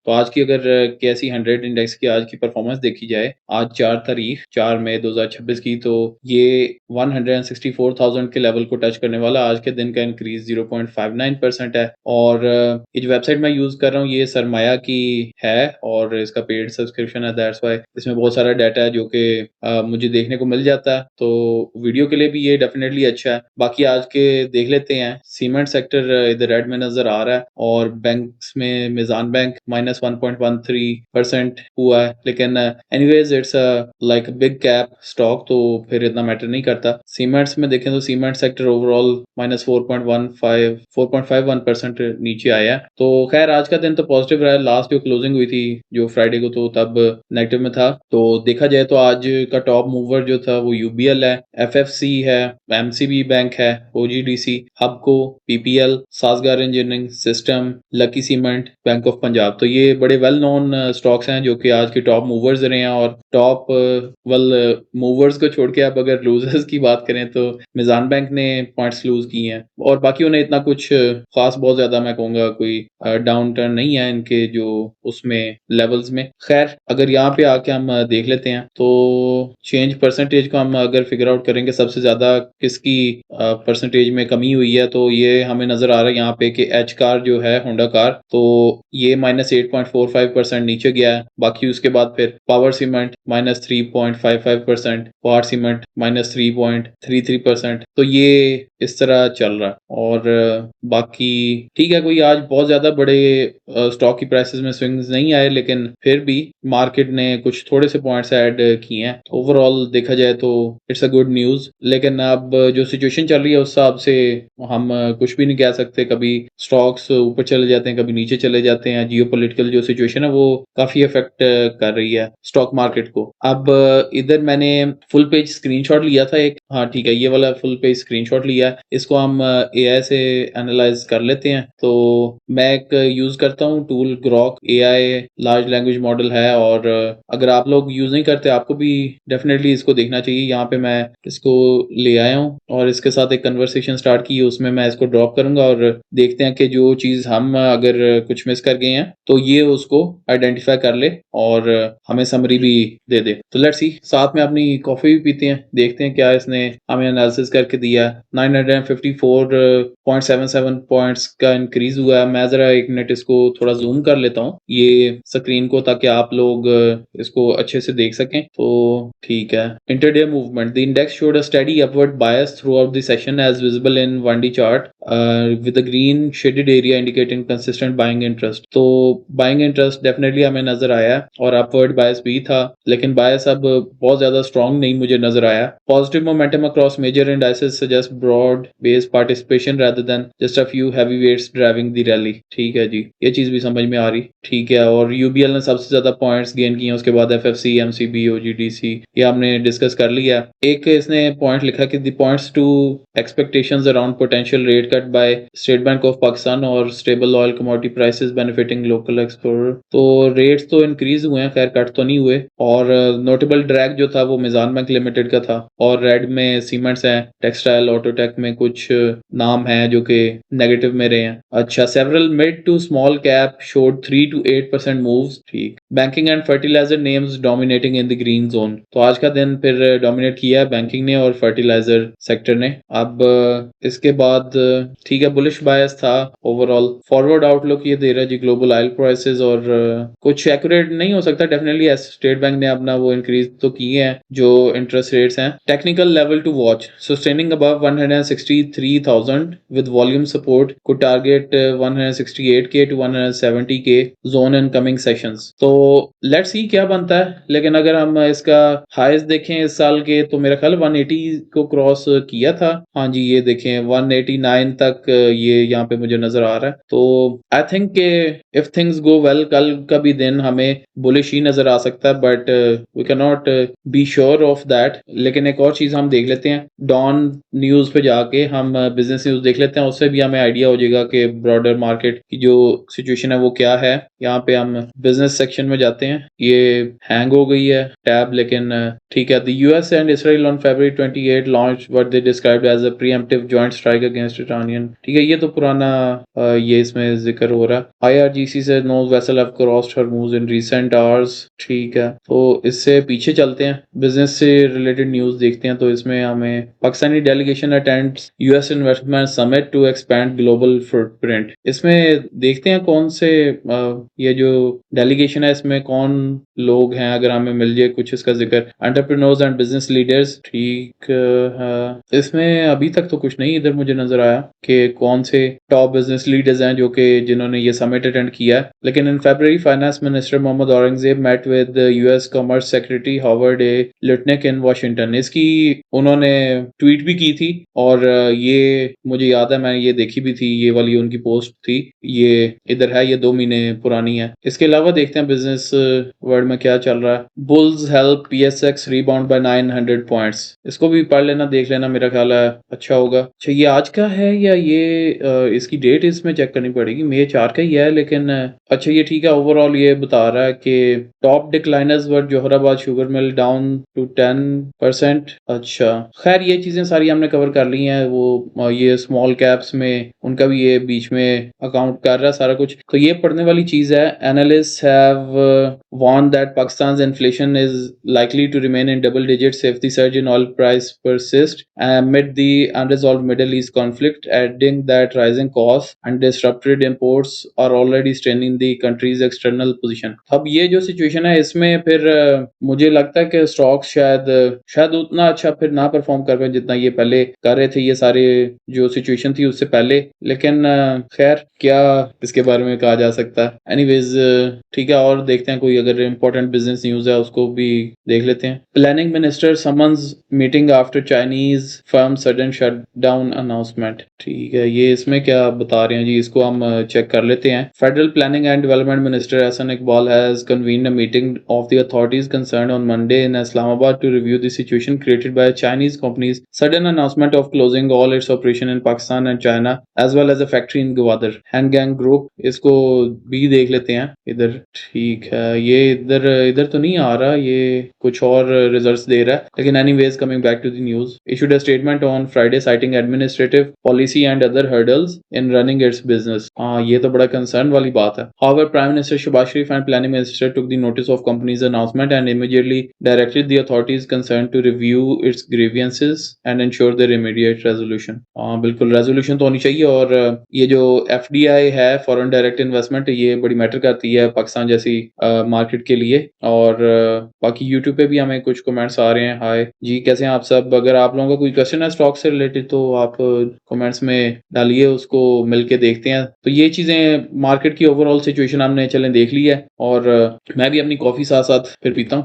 तो आज की अगर केएसई 100 इंडेक्स की आज की परफॉर्मेंस देखी जाए, आज 4 तारीख 4 मई 2026 की, तो ये 164,000 के लेवल को टच करने वाला आज के दिन का इंक्रीज 0.59% है। और ये जो वेबसाइट मैं यूज कर रहा हूँ ये सरमाया की है और इसका पेड सब्सक्रिप्शन है, दैट्स व्हाई इसमें बहुत सारा डाटा है जो कि मुझे देखने को मिल जाता है, तो वीडियो के लिए भी ये डेफिनेटली अच्छा है। बाकी आज के देख लेते हैं। सीमेंट सेक्टर इधर रेड में नजर आ रहा है और बैंक्स में मिजान बैंक -1.13% हुआ है, लेकिन anyways it's like big cap stock, तो फिर इतना मैटर नहीं करता। सीमेंट्स में देखें तो सीमेंट सेक्टर ओवरऑल -4.51% नीचे आया है। तो खैर आज का दिन तो पॉजिटिव रहा है। लास्ट जो क्लोजिंग हुई थी जो फ्राइडे को, तो तब नेगेटिव में था। तो देखा जाए तो आज का टॉप मूवर जो था वो यूबीएल है, एफएफसी है, एमसीबी बैंक है, ओजीडीसी, हबको, पीपीएल, सासगार engineering system, lucky cement, bank of Punjab. तो ये बड़े वेल नोन स्टॉक्स हैं जो कि आज के टॉप मूवर्स रहे हैं। और टॉप वेल मूवर्स को छोड़ के आप अगर लूजर्स की बात करें तो मिजान बैंक ने पॉइंट्स लूज किए हैं और बाकी उन्हें इतना कुछ खास बहुत ज्यादा मैं कहूंगा कोई डाउन टर्न नहीं है इनके जो उसमें लेवल्स में। खैर अगर यहाँ पे आके हम देख लेते हैं तो चेंज परसेंटेज को हम अगर फिगर आउट करेंगे सबसे ज्यादा किसकी परसेंटेज में कमी हुई है, तो ये हमें नजर आ रहा है यहाँ पे कि एच कार जो है होंडा कार, तो ये -8.45% नीचे गया है। बाकी उसके बाद फिर पावर सीमेंट -3.55%, वाट सीमेंट -3.33%। तो ये इस तरह चल रहा है। और बाकी ठीक है, कोई आज बहुत ज्यादा बड़े स्टॉक की प्राइसेस में स्विंग्स नहीं आए, लेकिन फिर भी मार्केट ने कुछ थोड़े से पॉइंट्स ऐड किए हैं। तो ओवरऑल देखा जाए तो इट्स अ गुड न्यूज। लेकिन अब जो सिचुएशन चल रही है उस हिसाब से हम कुछ भी नहीं कह सकते। कभी स्टॉक्स ऊपर चले जाते हैं, कभी नीचे चले जाते हैं। जियोपॉलिटिकल जो सिचुएशन है वो काफी इफेक्ट कर रही है स्टॉक मार्केट को। अब इधर मैंने फुल पेज स्क्रीनशॉट लिया था एक, हाँ ठीक है, ये वाला फुल पेज स्क्रीनशॉट लिया है। इसको हम एआई से एनालाइज कर लेते हैं। तो मैं एक यूज करता हूँ tool Grok AI large language model है, और अगर आप लोग यूज नहीं करते आपको भी डेफिनेटली इसको देखना चाहिए। यहाँ पे मैं इसको ले आया हूँ और इसके साथ एक कन्वर्सेशन स्टार्ट की, उसमें मैं इसको ड्रॉप करूंगा और देखते हैं कि जो चीज हम अगर कुछ मिस कर गए हैं तो ये उसको आइडेंटिफाई कर ले और हमें समरी भी दे दे। तो लेट्स सी, साथ में अपनी कॉफी भी पीते हैं, देखते हैं क्या इसने हमें एनालिसिस करके दिया। 954.77 पॉइंट्स का इंक्रीज हुआ है। मैं जरा एक मिनट इसको थोड़ा जूम कर लेता हूँ ये स्क्रीन को, ताकि आप लोग इसको अच्छे से देख सकें। तो ठीक है, intraday movement, the index showed a steady upward bias throughout the session as visible in 1D chart with a green shaded area indicating consistent buying interest. तो बाइंग इंटरेस्ट डेफिनेटली हमें नजर आया और अपवर्ड बायस भी था, लेकिन बायस अब बहुत ज्यादा स्ट्रॉन्ग नहीं मुझे नजर आया। Positive momentum across major indices suggest broad based participation rather than just a few heavyweights driving the rally। ठीक है जी, ये चीज भी समझ में आ रही। ठीक है, और यूबीएल ने सबसे ज्यादा पॉइंट्स गेन किए, उसके बाद एफएफसी, एमसीबी, ओजीडीसी, ये हमने डिस्कस कर लिया। एक इसने पॉइंट लिखा कि the points to expectations around potential rate cut by State Bank of Pakistan और stable oil commodity prices benefiting local explorer। तो रेट्स तो इंक्रीज हुए हैं, खैर कट तो नहीं हुए। और नोटेबल ड्रैग जो था वो मिजान बैंक लिमिटेड का था, और रेड में सीमेंट्स हैं, टेक्सटाइल, ऑटोटेक में कुछ नाम हैं जो कि नेगेटिव में रहे हैं। अच्छा, several mid to small cap showed 3 to 8% moves. ठीक, banking and fertiliser names dominating in the green zone. तो आज का दिन फिर डोमिनेट किया है बैंकिंग ने और फर्टिलाइजर सेक्टर ने। अब इसके बाद ठीक है, बुलिश बायस था ओवरऑल। फॉरवर्ड आउटलुक ये दे रहा है जी ग्लोबल ऑयल प्राइसेस, और कुछ एक्यूरेट नहीं हो सकता डेफिनेटली। स्टेट बैंक ने अपना वो इंक्रीज तो किए हैं जो इंटरेस्ट रेट्स हैं। Technical level to watch, sustaining above 163,000 with volume support could target 168K to 170K zone in coming sessions. तो लेट्स सी क्या बनता है। लेकिन अगर हम इसका हाईएस्ट देखें इस साल के, तो मेरा ख्याल 180 को क्रॉस किया था। हाँ जी, ये देखें 189 तक ये यहाँ पे मुझे नजर आ रहा है। तो I think if things go well कल का भी दिन हमें बुलिश ही नजर आ सकता है, but we can not be sure of that. लेकिन एक और चीज हम देख लेते हैं, डॉन न्यूज पे जाके हम बिजनेस न्यूज देख लेते हैं, उससे भी हमें आइडिया हो जाएगा कि ब्रॉडर मार्केट की जो सिचुएशन है वो क्या है। यहाँ पे हम बिजनेस सेक्शन में जाते हैं, ये हैंग हो गई है टैब, लेकिन ठीक है। The US and Israel on February 28 launch what they described as a preemptive joint strike against Iranian. ठीक है, ये तो पुराना ये इसमें जिक्र हो रहा है। आईआरजीसी से no vessel have crossed Hormuz in recent hours. ठीक है, तो इससे पीछे चलते हैं, बिजनेस से रिलेटेड न्यूज देखते हैं। तो इसमें हमें Pakistani delegation attends US investment summit to expand global footprint. इसमें देखते हैं कौन से ये जो डेलीगेशन है इसमें कौन लोग हैं, अगर हमें मिल जाए कुछ इसका जिक्र। एंटरप्रेन्योर्स एंड बिजनेस लीडर्स, ठीक है। इसमें अभी तक तो कुछ नहीं इधर मुझे नजर आया कि कौन से टॉप बिजनेस लीडर्स हैं जो कि जिन्होंने ये समिट अटेंड किया है। लेकिन in February finance minister Mohammad Aurangzeb met with US commerce secretary Howard A Lutnick in Washington. इसकी उन्होंने ट्वीट भी की थी और ये मुझे याद है, मैंने ये देखी भी थी, ये वाली उनकी पोस्ट थी, ये इधर है, ये 2 महीने पुरानी है। इसके अलावा देखते हैं बिजनेस वर्ल्ड में क्या चल रहा है। Bulls help PSX rebound by 900 points. इसको भी पढ़ लेना, देख लेना, मेरा ख्याल है अच्छा होगा। अच्छा, ये आज का है या ये इसकी डेट इसमें चेक करनी पड़ेगी, मई 4 का ही है, लेकिन अच्छा ये ठीक है। ओवरऑल ये बता रहा है कि top decliners were Zohrabad sugar mill down to 10%। अच्छा, खैर ये चीजें सारी हमने कवर कर ली हैं। वो ये स्मॉल कैप्स में उनका भी ये बीच में अकाउंट कर रहा है सारा कुछ, तो ये पढ़ने वाली चीज है। Analyst have warned that Pakistan's inflation is likely to remain in double digits if the surge in oil price persists amid the unresolved Middle East conflict, adding that rising costs and disrupted imports are already straining the country's external position. अब ये जो situation है इसमें फिर मुझे लगता है कि स्टॉक्स शायद उतना अच्छा फिर ना परफॉर्म कर पाए जितना ये पहले कर रहे थे, ये सारे जो सिचुएशन थी उससे पहले। लेकिन खैर क्या इसके बारे में कहा जा सकता है। एनीवेज ठीक है, और देखते हैं कोई अगर इंपॉर्टेंट बिजनेस न्यूज है उसको भी देख लेते हैं। Planning minister summons meeting after Chinese firm sudden shutdown announcement. ठीक है, ये इसमें क्या बता रहे हैं जी, इसको हम चेक कर लेते हैं। Federal planning and development minister Ahsan Iqbal has convened a meeting of the authorities concerned on Monday in Islamabad to review the situation created by Chinese companies sudden announcement of closing all its operation in Pakistan and China as well as a factory in Gwadar Hanggang group. इसको भी देख लेते हैं इधर। ठीक है, ये इधर तो नहीं आ रहा, ये कुछ और रिजल्ट्स दे रहा है। लेकिन anyways coming back to the news, issued a statement on Friday citing administrative policy and other hurdles in running its business. हाँ, ये तो बड़ा कंसर्न वाली बात है। However, Prime Minister Shehbaz Sharif and Planning Minister took the notice of company's announcement and immediately directed the authorities concerned to review its grievances and ensure their immediate resolution. हाँ बिल्कुल, resolution तो होनी चाहिए। और ये जो FDI है, foreign direct investment, ये बड़ी मैटर करती है पाकिस्तान जैसी मार्केट के लिए। और बाकी यूट्यूब पे भी हमें कुछ कमेंट्स आ रहे हैं। हाय जी, कैसे हैं आप सब? अगर आप लोगों का कोई क्वेश्चन है स्टॉक से रिलेटेड तो आप कमेंट्स में डालिए, उसको मिलके देखते हैं। तो ये चीजें मार्केट की ओवरऑल सिचुएशन हमने चलें देख ली है, और मैं भी अपनी कॉफी साथ साथ फिर पीता हूँ।